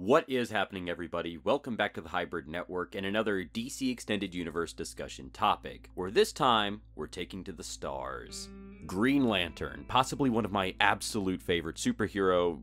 What is happening, everybody? Welcome back to the Hybrid Network and another DC Extended Universe discussion topic, where this time we're taking to the stars. Green Lantern, possibly one of my absolute favorite superheroes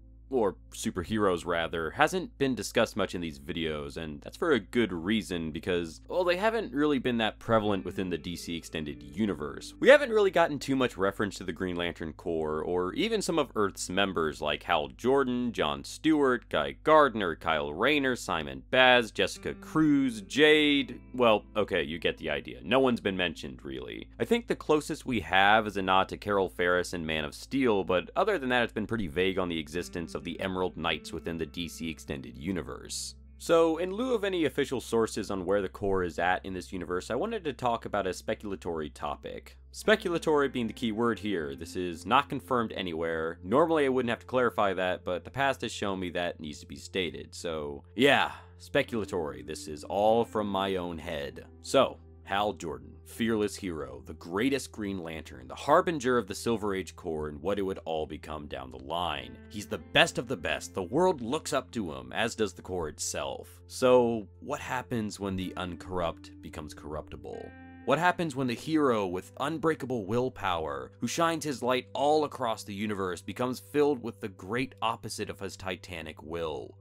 rather, hasn't been discussed much in these videos, and that's for a good reason because, well, they haven't really been that prevalent within the DC Extended Universe. We haven't really gotten too much reference to the Green Lantern Corps, or even some of Earth's members like Hal Jordan, John Stewart, Guy Gardner, Kyle Rayner, Simon Baz, Jessica Cruz, Jade. Well, okay, you get the idea. No one's been mentioned, really. I think the closest we have is a nod to Carol Ferris in Man of Steel, but other than that, it's been pretty vague on the existence of the Emerald Knights within the DC Extended Universe. So, in lieu of any official sources on where the Corps is at in this universe, I wanted to talk about a speculatory topic. Speculatory being the key word here. This is not confirmed anywhere. Normally I wouldn't have to clarify that, but the past has shown me that needs to be stated. So, yeah, speculatory. This is all from my own head. So, Hal Jordan, fearless hero, the greatest Green Lantern, the harbinger of the Silver Age Corps and what it would all become down the line. He's the best of the best, the world looks up to him, as does the Corps itself. So, what happens when the uncorrupt becomes corruptible? What happens when the hero with unbreakable willpower, who shines his light all across the universe, becomes filled with the great opposite of his titanic will?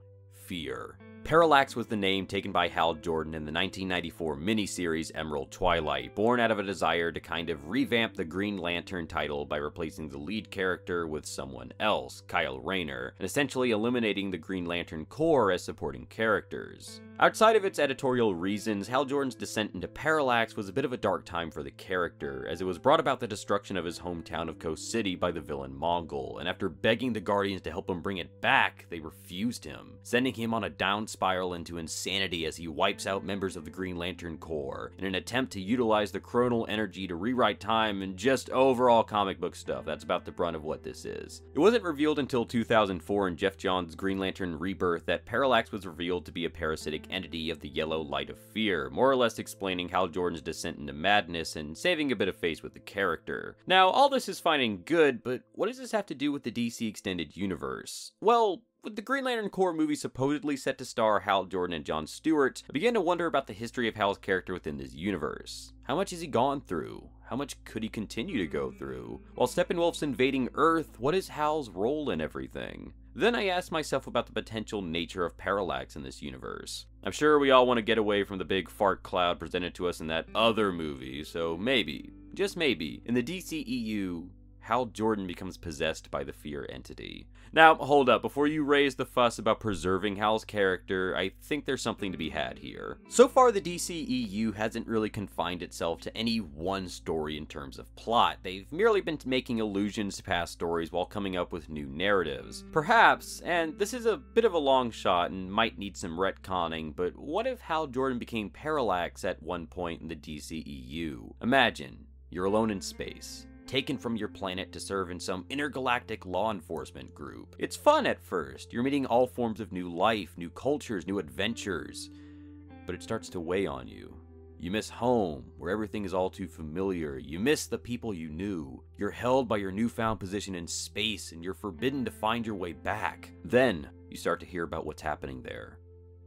Fear. Parallax was the name taken by Hal Jordan in the 1994 miniseries Emerald Twilight, born out of a desire to kind of revamp the Green Lantern title by replacing the lead character with someone else, Kyle Rayner, and essentially eliminating the Green Lantern Corps as supporting characters. Outside of its editorial reasons, Hal Jordan's descent into Parallax was a bit of a dark time for the character, as it was brought about the destruction of his hometown of Coast City by the villain Mongol, and after begging the Guardians to help him bring it back, they refused him, sending him on a down spiral into insanity as he wipes out members of the Green Lantern Corps, in an attempt to utilize the chronal energy to rewrite time and just overall comic book stuff. That's about the brunt of what this is. It wasn't revealed until 2004 in Jeff Johns' Green Lantern Rebirth that Parallax was revealed to be a parasitic entity of the yellow light of fear, more or less explaining Hal Jordan's descent into madness and saving a bit of face with the character. Now, all this is fine and good, but what does this have to do with the DC Extended Universe? Well, with the Green Lantern Corps movie supposedly set to star Hal Jordan and John Stewart, I began to wonder about the history of Hal's character within this universe. How much has he gone through? How much could he continue to go through? While Steppenwolf's invading Earth, what is Hal's role in everything? Then I asked myself about the potential nature of Parallax in this universe. I'm sure we all want to get away from the big fart cloud presented to us in that other movie, so maybe, just maybe, in the DCEU, Hal Jordan becomes possessed by the fear entity. Now, hold up, before you raise the fuss about preserving Hal's character, I think there's something to be had here. So far, the DCEU hasn't really confined itself to any one story in terms of plot. They've merely been making allusions to past stories while coming up with new narratives. Perhaps, and this is a bit of a long shot and might need some retconning, but what if Hal Jordan became Parallax at one point in the DCEU? Imagine, you're alone in space, taken from your planet to serve in some intergalactic law enforcement group. It's fun at first. You're meeting all forms of new life, new cultures, new adventures. But it starts to weigh on you. You miss home, where everything is all too familiar. You miss the people you knew. You're held by your newfound position in space, and you're forbidden to find your way back. Then, you start to hear about what's happening there.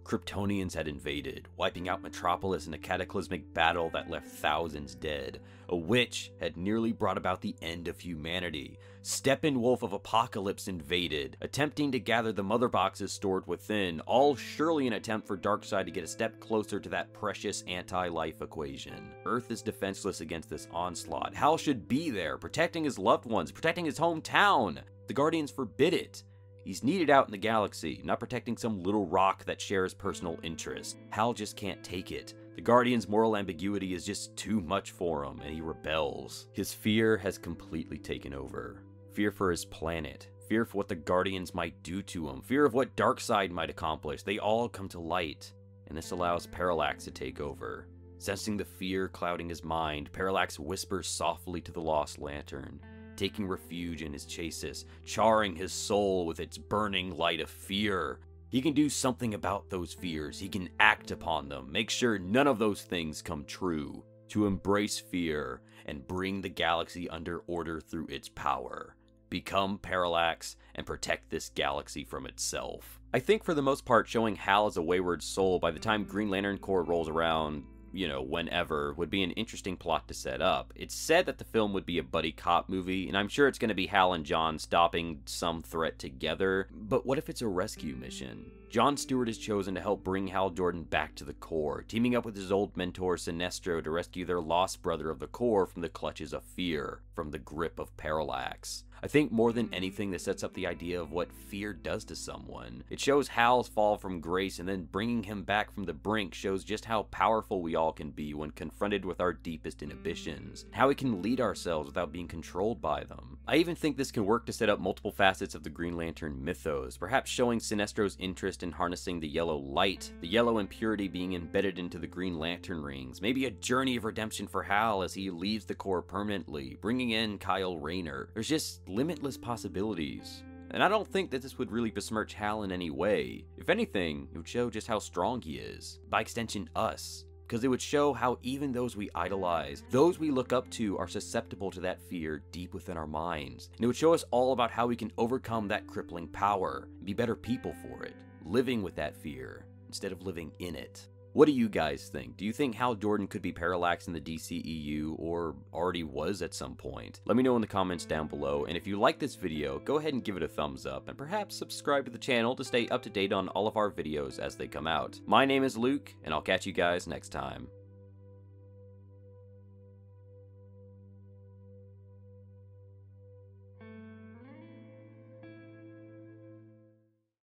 Kryptonians had invaded, wiping out Metropolis in a cataclysmic battle that left thousands dead. A witch had nearly brought about the end of humanity. Steppenwolf of Apocalypse invaded, attempting to gather the mother boxes stored within, all surely an attempt for Darkseid to get a step closer to that precious anti-life equation. Earth is defenseless against this onslaught. Hal should be there, protecting his loved ones, protecting his hometown. The Guardians forbid it. He's needed out in the galaxy, not protecting some little rock that shares personal interest. Hal just can't take it. The Guardian's moral ambiguity is just too much for him, and he rebels. His fear has completely taken over. Fear for his planet. Fear for what the Guardians might do to him. Fear of what Darkseid might accomplish. They all come to light, and this allows Parallax to take over. Sensing the fear clouding his mind, Parallax whispers softly to the Lost Lantern, taking refuge in his chassis, charring his soul with its burning light of fear. He can do something about those fears. He can act upon them, make sure none of those things come true. To embrace fear and bring the galaxy under order through its power. become Parallax, and protect this galaxy from itself. I think for the most part, showing Hal as a wayward soul by the time Green Lantern Corps rolls around, whenever, would be an interesting plot to set up. It's said that the film would be a buddy cop movie, and I'm sure it's going to be Hal and John stopping some threat together, but what if it's a rescue mission? John Stewart is chosen to help bring Hal Jordan back to the Corps, teaming up with his old mentor Sinestro to rescue their lost brother of the Corps from the clutches of fear, from the grip of Parallax. I think more than anything, this sets up the idea of what fear does to someone. It shows Hal's fall from grace, and then bringing him back from the brink shows just how powerful we all can be when confronted with our deepest inhibitions, how we can lead ourselves without being controlled by them. I even think this can work to set up multiple facets of the Green Lantern mythos, perhaps showing Sinestro's interest in harnessing the yellow light, the yellow impurity being embedded into the Green Lantern rings, maybe a journey of redemption for Hal as he leaves the Corps permanently, bringing in Kyle Rayner. There's just limitless possibilities. And I don't think that this would really besmirch Hal in any way. If anything, it would show just how strong he is. By extension, us. Because it would show how even those we idolize, those we look up to, are susceptible to that fear deep within our minds. And it would show us all about how we can overcome that crippling power, and be better people for it, living with that fear, instead of living in it. What do you guys think? Do you think Hal Jordan could be Parallax in the DCEU, or already was at some point? Let me know in the comments down below, and if you like this video, go ahead and give it a thumbs up, and perhaps subscribe to the channel to stay up to date on all of our videos as they come out. My name is Luke, and I'll catch you guys next time.